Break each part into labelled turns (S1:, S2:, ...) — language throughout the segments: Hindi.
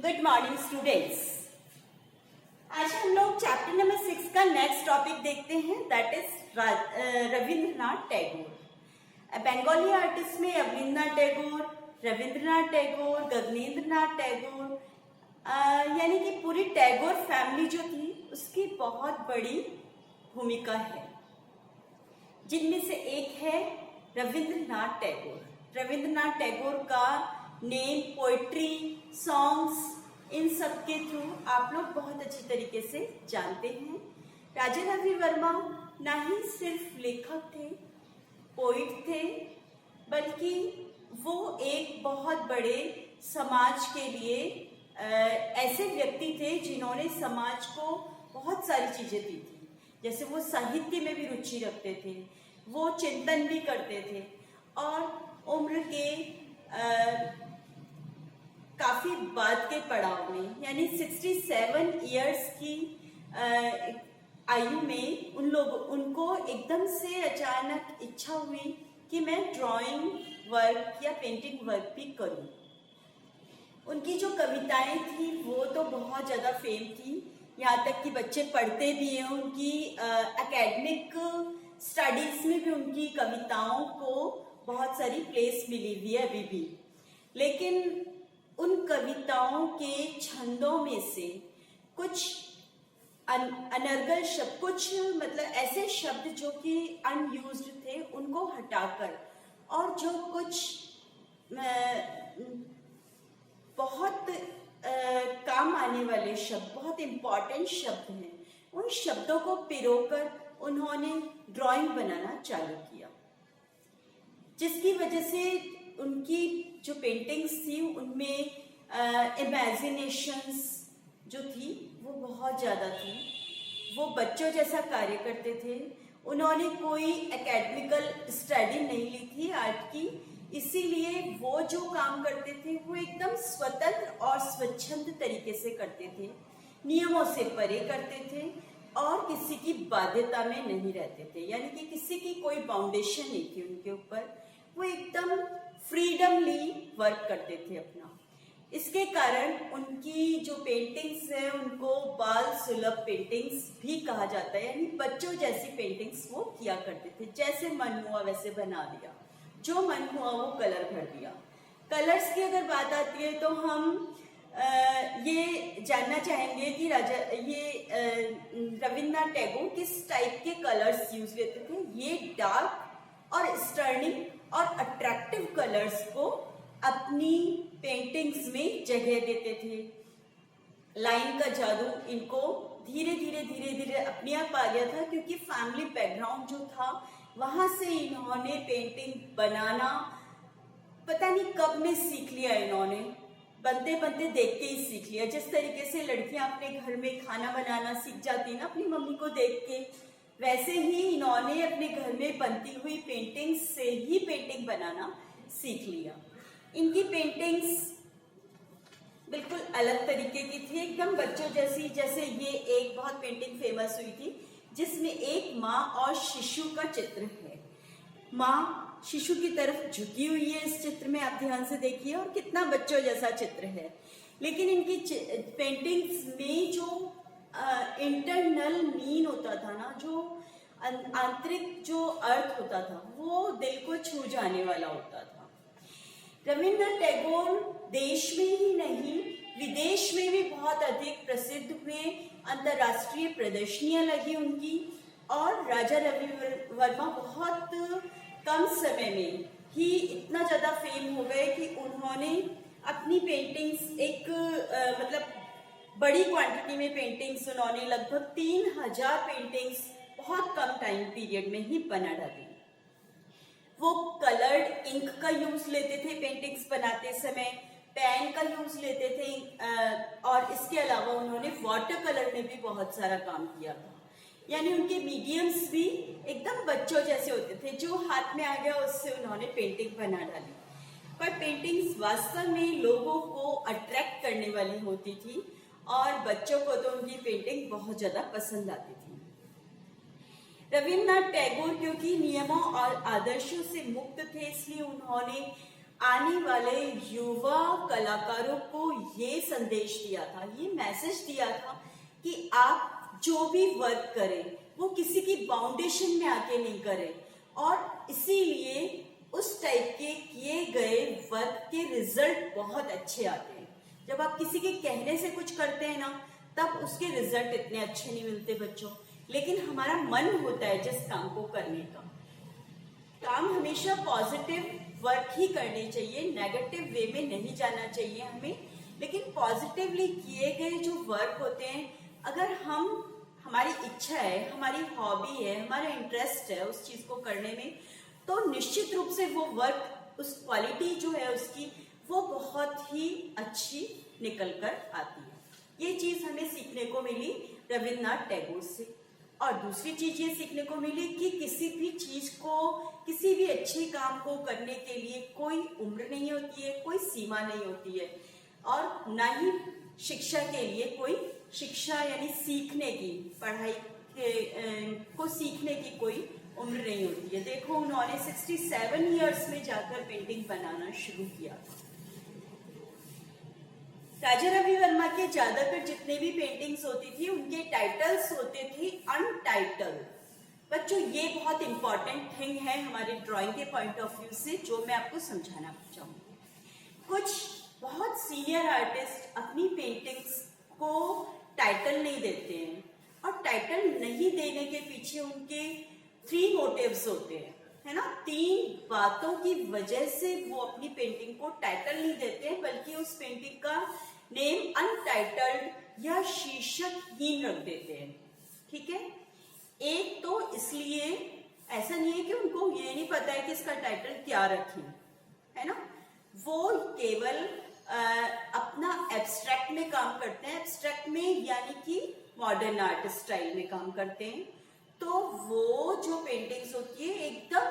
S1: Good morning students. आज हम लोग चैप्टर नंबर 6 का नेक्स्ट टॉपिक देखते हैं, that is Rabindranath Tagore. Bengali artist में रविंद्रनाथ टैगोर, रविंद्रनाथ टैगोर, गगनेंद्रनाथ टैगोर, यानी कि पूरी टैगोर फैमिली जो थी उसकी बहुत बड़ी भूमिका है, जिनमें से एक है रविंद्रनाथ टैगोर। रविंद्रनाथ टैगोर का नेम, पोइट्री, सॉन्ग्स, इन सब के थ्रू आप लोग बहुत अच्छी तरीके से जानते हैं। राजा रवि वर्मा ना ही सिर्फ लेखक थे, पोइट थे, बल्कि वो एक बहुत बड़े समाज के लिए ऐसे व्यक्ति थे जिन्होंने समाज को बहुत सारी चीजें दी थी। जैसे वो साहित्य में भी रुचि रखते थे, वो चिंतन भी करते थे और उम्र के काफी बाद के पड़ाव में, यानी 67 इयर्स की आयु में उनको एकदम से अचानक इच्छा हुई कि मैं ड्राइंग वर्क या पेंटिंग वर्क भी करूं। उनकी जो कविताएं थी वो तो बहुत ज़्यादा फेम थी, यहाँ तक कि बच्चे पढ़ते भी हैं। उनकी एकेडमिक स्टडीज में भी उनकी कविताओं को बहुत सारी प्लेस मिली हुई है अभी भी। लेकिन उन कविताओं के छंदों में से कुछ अनर्गल शब्द, कुछ मतलब ऐसे शब्द जो कि अनयूज्ड थे, उनको हटाकर और जो कुछ बहुत काम आने वाले शब्द, बहुत इम्पोर्टेंट शब्द हैं, उन शब्दों को पिरोकर उन्होंने ड्राइंग बनाना चालू किया, जिसकी वजह से उनकी जो पेंटिंग्स थी उनमें इमेजिनेशंस जो थी वो बहुत ज़्यादा थी। वो बच्चों जैसा कार्य करते थे। उन्होंने कोई एकेडमिकल स्टडी नहीं ली थी आर्ट की, इसीलिए वो जो काम करते थे वो एकदम स्वतंत्र और स्वच्छंद तरीके से करते थे, नियमों से परे करते थे और किसी की बाध्यता में नहीं रहते थे, यानी कि किसी की कोई बाउंडेशन नहीं थी उनके ऊपर। वो एकदम फ्रीडमली वर्क करते थे अपना। इसके कारण उनकी जो पेंटिंग्स है उनको बाल सुलभ पेंटिंग्स भी कहा जाता है, यानी बच्चों जैसी पेंटिंग्स वो किया करते थे। जैसे मन हुआ वैसे बना दिया, जो मन हुआ वो कलर भर दिया। कलर्स की अगर बात आती है तो हम ये जानना चाहेंगे कि रविंद्रनाथ टैगोर किस टाइप के कलर्स यूज लेते थे। ये डार्क और स्टर्निंग और अट्रैक्टिव कलर्स को अपनी पेंटिंग्स में जगह देते थे। लाइन का जादू इनको धीरे धीरे अपने आप आ गया था, क्योंकि फैमिली बैकग्राउंड जो था वहां से इन्होंने पेंटिंग बनाना पता नहीं कब में सीख लिया। इन्होंने बनते बनते देख के ही सीख लिया। जिस तरीके से लड़कियां अपने घर में खाना बनाना सीख जाती ना अपनी मम्मी को देख के, वैसे ही इन्होंने अपने घर में बनती हुई पेंटिंग्स से ही पेंटिंग बनाना सीख लिया। इनकी पेंटिंग्स बिल्कुल अलग तरीके की थी, एकदम बच्चों जैसी। जैसे ये एक बहुत पेंटिंग फेमस हुई थी जिसमें एक माँ और शिशु का चित्र है। माँ शिशु की तरफ झुकी हुई है इस चित्र में, आप ध्यान से देखिए, और कितना बच्चों जैसा चित्र है। लेकिन इनकी पेंटिंग्स में जो इंटरनल मीन होता था ना, जो आंतरिक जो अर्थ होता था, वो दिल को छू जाने वाला होता था। रविंद्रनाथ टैगोर देश में ही नहीं विदेश में भी बहुत अधिक प्रसिद्ध हुए। अंतर्राष्ट्रीय प्रदर्शनियां लगी उनकी, और राजा रवि वर्मा बहुत कम समय में ही इतना ज्यादा फेम हो गए कि उन्होंने अपनी पेंटिंग्स एक मतलब बड़ी क्वांटिटी में पेंटिंग्स उन्होंने लगभग 3000 पेंटिंग्स बहुत कम टाइम पीरियड में ही बना डाली। वो कलर्ड इंक का यूज लेते थे पेंटिंग्स बनाते समय, पेन का यूज लेते थे, और इसके अलावा उन्होंने वाटर कलर में भी बहुत सारा काम किया था। यानी उनके मीडियम्स भी एकदम बच्चों जैसे होते थे, जो हाथ में आ गया उससे उन्होंने पेंटिंग बना डाली। पर पेंटिंग्स वास्तव में लोगों को अट्रैक्ट करने वाली होती थी, और बच्चों को तो उनकी पेंटिंग बहुत ज्यादा पसंद आती थी। रविंद्रनाथ टैगोर क्योंकि नियमों और आदर्शों से मुक्त थे, इसलिए उन्होंने आने वाले युवा कलाकारों को ये संदेश दिया था, ये मैसेज दिया था कि आप जो भी वर्क करें वो किसी की बाउंडेशन में आके नहीं करें, और इसीलिए उस टाइप के किए गए वर्क के रिजल्ट बहुत अच्छे आते हैं। जब आप किसी के कहने से कुछ करते हैं ना, तब उसके रिजल्ट इतने अच्छे नहीं मिलते बच्चों, लेकिन हमारा मन होता है जिस काम को करने का। काम हमेशा पॉजिटिव वर्क ही करनी चाहिए, नेगेटिव वे में नहीं जाना चाहिए हमें, लेकिन पॉजिटिवली किए गए जो वर्क होते हैं, अगर हमारी इच्छा है, हमारी हॉबी है, हमारा इंटरेस्ट है उस चीज को करने में, तो निश्चित रूप से वो वर्क, उस क्वालिटी जो है उसकी, वो बहुत ही अच्छी निकल कर आती है। ये चीज हमें सीखने को मिली रविन्द्रनाथ टैगोर से। और दूसरी चीज ये सीखने को मिली कि किसी भी चीज को, किसी भी अच्छे काम को करने के लिए कोई उम्र नहीं होती है, कोई सीमा नहीं होती है, और ना ही शिक्षा के लिए कोई शिक्षा यानी सीखने की, पढ़ाई को सीखने की कोई उम्र नहीं होती है। देखो, उन्होंने 67 इयर्स में जाकर पेंटिंग बनाना शुरू किया था। राजा रवि वर्मा के ज्यादातर जितने भी पेंटिंग्स होती थी उनके टाइटल्स होते थे अनटाइटल्ड। बच्चों, ये बहुत इंपॉर्टेंट थिंग है हमारे ड्राइंग के पॉइंट ऑफ व्यू से, जो मैं आपको समझाना चाहूंगी। कुछ बहुत सीनियर आर्टिस्ट अपनी पेंटिंग्स को टाइटल नहीं देते हैं, और टाइटल नहीं देने के पीछे उनके 3 मोटिव्स होते हैं, है ना। 3 बातों की वजह से वो अपनी पेंटिंग को टाइटल नहीं देते हैं, बल्कि उस पेंटिंग का नेम अनटाइटल्ड या शीर्षकहीन रख देते हैं। ठीक है। एक तो इसलिए, ऐसा नहीं है कि उनको ये नहीं पता है कि इसका टाइटल क्या रखें, है ना। वो केवल अपना एब्स्ट्रैक्ट में काम करते हैं, एब्स्ट्रैक्ट में यानी कि मॉडर्न आर्ट स्टाइल में काम करते हैं। तो वो जो पेंटिंग्स होती है एकदम,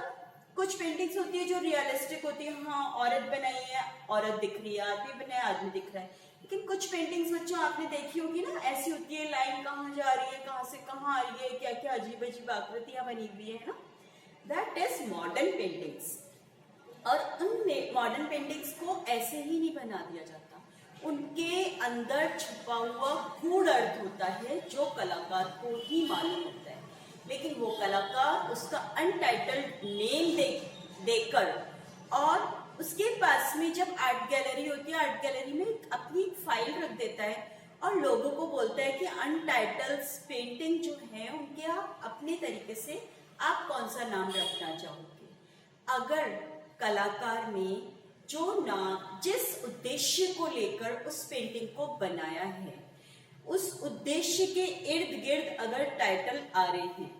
S1: कुछ पेंटिंग्स होती है जो रियलिस्टिक होती है, हाँ औरत बनाई है, औरत दिख रही है, आदमी बनाया, आदमी दिख रहा है। लेकिन कुछ पेंटिंग्स बच्चों आपने देखी होगी ना, ऐसी होती है, लाइन कहाँ जा रही है, कहाँ से कहाँ आ रही है, क्या क्या अजीब अजीब आकृतियां बनी हुई है ना। That is modern paintings. और उन मॉडर्न पेंटिंग्स को ऐसे ही नहीं बना दिया जाता, उनके अंदर छुपा हुआ गूढ़ अर्थ होता है जो कलाकार को ही मालूम होता है। लेकिन वो कलाकार उसका अनटाइटल्ड नेम देकर, और उसके पास में जब आर्ट गैलरी होती है, आर्ट गैलरी में अपनी फाइल रख देता है और लोगों को बोलता है कि अनटाइटल्ड पेंटिंग जो है उनके आप अपने तरीके से आप कौन सा नाम रखना चाहोगे। अगर कलाकार ने जो नाम, जिस उद्देश्य को लेकर उस पेंटिंग को बनाया है, उस उद्देश्य के इर्द गिर्द अगर टाइटल आ रहे हैं,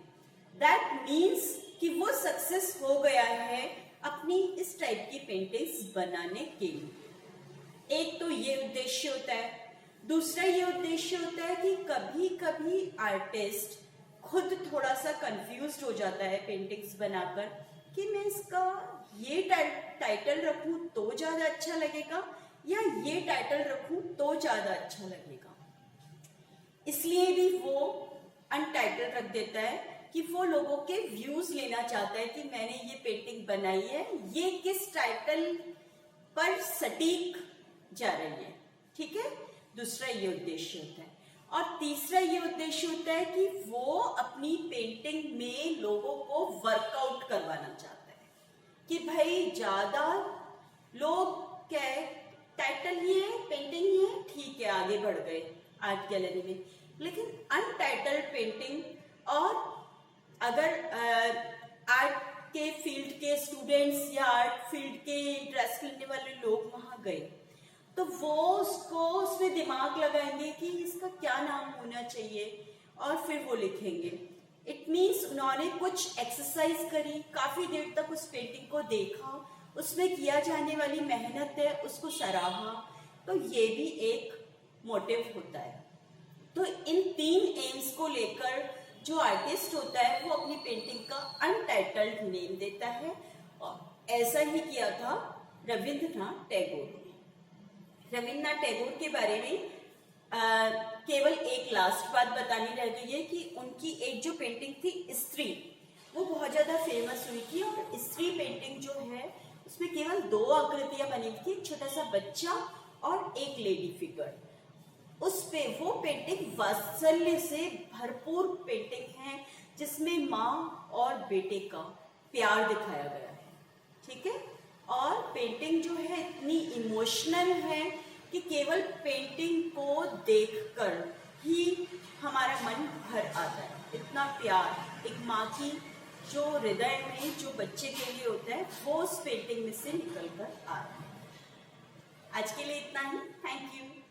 S1: दैट मीन्स कि वो सक्सेस हो गया है अपनी इस टाइप की पेंटिंग्स बनाने के लिए। एक तो ये उद्देश्य होता है। दूसरा ये उद्देश्य होता है कि कभी कभी आर्टिस्ट खुद थोड़ा सा कंफ्यूज्ड हो जाता है पेंटिंग्स बनाकर कि मैं इसका ये टाइटल रखूं तो ज्यादा अच्छा लगेगा या ये टाइटल रखूं तो ज्यादा अच्छा लगेगा। इसलिए भी वो अनटाइटल रख देता है कि वो लोगों के व्यूज लेना चाहता है कि मैंने ये पेंटिंग बनाई है, ये किस टाइटल पर सटीक जा रही है। ठीक है। दूसरा ये उद्देश्य होता है। और तीसरा ये उद्देश्य होता है कि वो अपनी पेंटिंग में लोगों को वर्कआउट करवाना चाहता है कि भाई ज्यादा लोग क्या है, टाइटल ही है, पेंटिंग ही है, ठीक है, आगे बढ़ गए आर्ट गैलरी में। लेकिन अनटाइटल्ड पेंटिंग, और अगर आर्ट के फील्ड के स्टूडेंट्स या आर्ट फील्ड के इंटरेस्ट लेने वाले लोग वहां गए, तो वो उसको उसमें दिमाग लगाएंगे कि इसका क्या नाम होना चाहिए, और फिर वो लिखेंगे। इट मीन्स उन्होंने कुछ एक्सरसाइज करी, काफी देर तक उस पेंटिंग को देखा, उसमें किया जाने वाली मेहनत है उसको सराहा। तो ये भी एक मोटिव होता है। तो इन 3 एम्स को लेकर जो आर्टिस्ट होता है वो अपनी पेंटिंग का अनटाइटल्ड नेम देता है, और ऐसा ही किया था रविन्द्रनाथ टैगोर ने। रविन्द्रनाथ टैगोर के बारे में केवल एक लास्ट बात बतानी रह गई है कि उनकी एक जो पेंटिंग थी स्त्री, वो बहुत ज्यादा फेमस हुई थी। और स्त्री पेंटिंग जो है उसमें केवल 2 आकृतियां बनी हुई थी, एक छोटा सा बच्चा और एक लेडी फिगर। उस पे वो पेंटिंग वात्सल्य से भरपूर पेंटिंग है, जिसमें माँ और बेटे का प्यार दिखाया गया है। ठीक है, और पेंटिंग जो है इतनी इमोशनल है कि केवल पेंटिंग को देखकर ही हमारा मन भर आता है। इतना प्यार एक माँ की जो हृदय में जो बच्चे के लिए होता है, वो उस पेंटिंग में से निकल कर आ रहा है। आज के लिए इतना ही। Thank you.